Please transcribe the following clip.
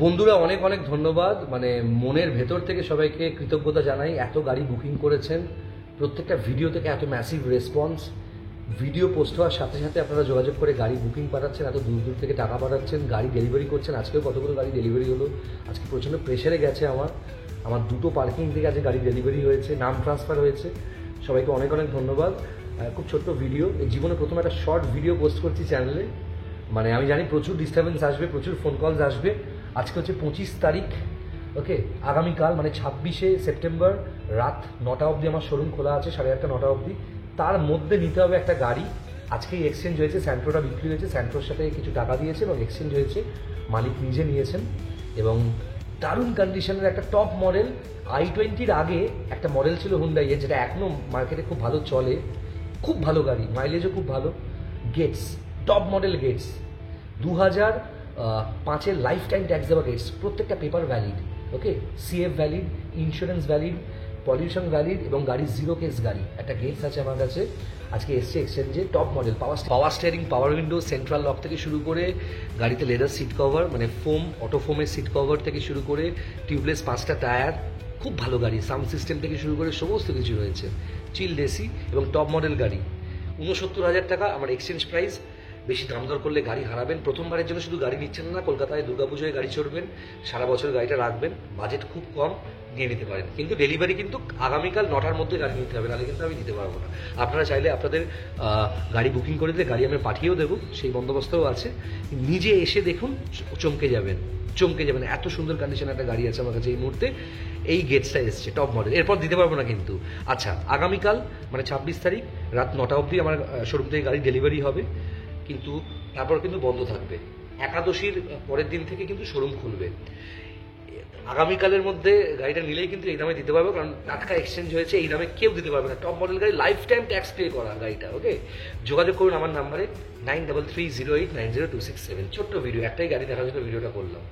বন্ধুরা অনেক অনেক ধন্যবাদ, মানে মনের ভেতর থেকে সবাইকে কৃতজ্ঞতা জানাই। এত গাড়ি বুকিং করেছেন, প্রত্যেকটা ভিডিও থেকে এত ম্যাসিভ রেসপন্স। ভিডিও পোস্ট হওয়ার সাথে সাথে আপনারা যোগাযোগ করে গাড়ি বুকিং পাঠাচ্ছেন, এত দূর দূর থেকে টাকা পাঠাচ্ছেন, গাড়ি ডেলিভারি করছেন। আজকেও কতগুলো গাড়ি ডেলিভারি হলো। আজকে প্রচণ্ড প্রেশারে গেছে আমার দুটো পার্কিং থেকে আজকে গাড়ি ডেলিভারি হয়েছে, নাম ট্রান্সফার হয়েছে। সবাইকে অনেক অনেক ধন্যবাদ। খুব ছোট্ট ভিডিও, এই জীবনে প্রথম একটা শর্ট ভিডিও পোস্ট করছি চ্যানেলে। মানে আমি জানি প্রচুর ডিস্টারবেন্স আসবে, প্রচুর ফোন কলস আসবে। আজকে হচ্ছে 25 তারিখ, ওকে। আগামীকাল মানে 26শে সেপ্টেম্বর রাত 9টা অবধি আমার শোরুম খোলা আছে, 8:30 9টা অবধি। তার মধ্যে নিতে হবে একটা গাড়ি। আজকেই এক্সচেঞ্জ হয়েছে, স্যান্ট্রোটা বিক্রি হয়েছে, স্যান্ট্রোর সাথে কিছু টাকা দিয়েছে এবং এক্সচেঞ্জ হয়েছে, মালিক নিজে নিয়েছেন। এবং দারুণ কন্ডিশনের একটা টপ মডেল i20-র আগে একটা মডেল ছিল হুন্ডাইয়ের, যেটা এখনও মার্কেটে খুব ভালো চলে, খুব ভালো গাড়ি, মাইলেজও খুব ভালো। গেটস, টপ মডেল গেটস, 2005-এর লাইফ টাইম ট্যাক্স দেওয়া গেটস, প্রত্যেকটা paper valid, okay. CF valid, insurance valid, pollution valid এবং গাড়ির জিরো কেস গাড়ি। একটা গেটস আছে আমার কাছে, আজকে এসছে এক্সচেঞ্জে। Top model, power steering, power window, central lock থেকে শুরু করে গাড়িতে লেদার সিট কভার, মানে ফোম, অটো ফোমের সিট কভার থেকে শুরু করে টিউবলেস 5টা টায়ার, খুব ভালো গাড়ি। সাউন্ড সিস্টেম থেকে শুরু করে সমস্ত কিছু রয়েছে, চিল্ড এসি এবং টপ মডেল গাড়ি। 69,000 টাকা আমার এক্সচেঞ্জ প্রাইস। বেশি দাম দর করলে গাড়ি হারাবেন। প্রথমবারের জন্য শুধু গাড়ি নিচ্ছেন না, কলকাতায় দুর্গাপুজোয় গাড়ি চড়বেন, সারা বছর গাড়িটা রাখবেন, বাজেট খুব কম, নিয়ে নিতে পারেন। কিন্তু ডেলিভারি কিন্তু আগামীকাল 9টার মধ্যে গাড়ি নিতে হবে, নাহলে কিন্তু আমি দিতে পারবো না। আপনারা চাইলে আপনাদের গাড়ি বুকিং করে দিলে গাড়ি আমি পাঠিয়েও দেবো, সেই বন্দোবস্তও আছে। নিজে এসে দেখুন, চমকে যাবেন। এত সুন্দর কন্ডিশনে একটা গাড়ি আছে আমার কাছে এই মুহূর্তে। এই গেটসটা এসছে টপ মডেল, এরপর দিতে পারবো না কিন্তু। আচ্ছা, আগামীকাল মানে 26 তারিখ রাত 9টা অবধি আমার শোরুম থেকে গাড়ি ডেলিভারি হবে, কিন্তু তারপর কিন্তু বন্ধ থাকবে। একাদশীর পরের দিন থেকে কিন্তু শোরুম খুলবে। আগামীকালের মধ্যে গাড়িটা নিলেই কিন্তু এই দামে দিতে পারবো, কারণ টাটকা এক্সচেঞ্জ হয়েছে, এই দামে কেউ দিতে পারবে না। টপ মডেল গাড়ি, লাইফ টাইম ট্যাক্স পে করা গাড়িটা, ওকে। যোগাযোগ করুন আমার নাম্বারে 9330890267। ছোট্ট ভিডিও, একটাই গাড়ি দেখার জন্য ভিডিওটা করলাম।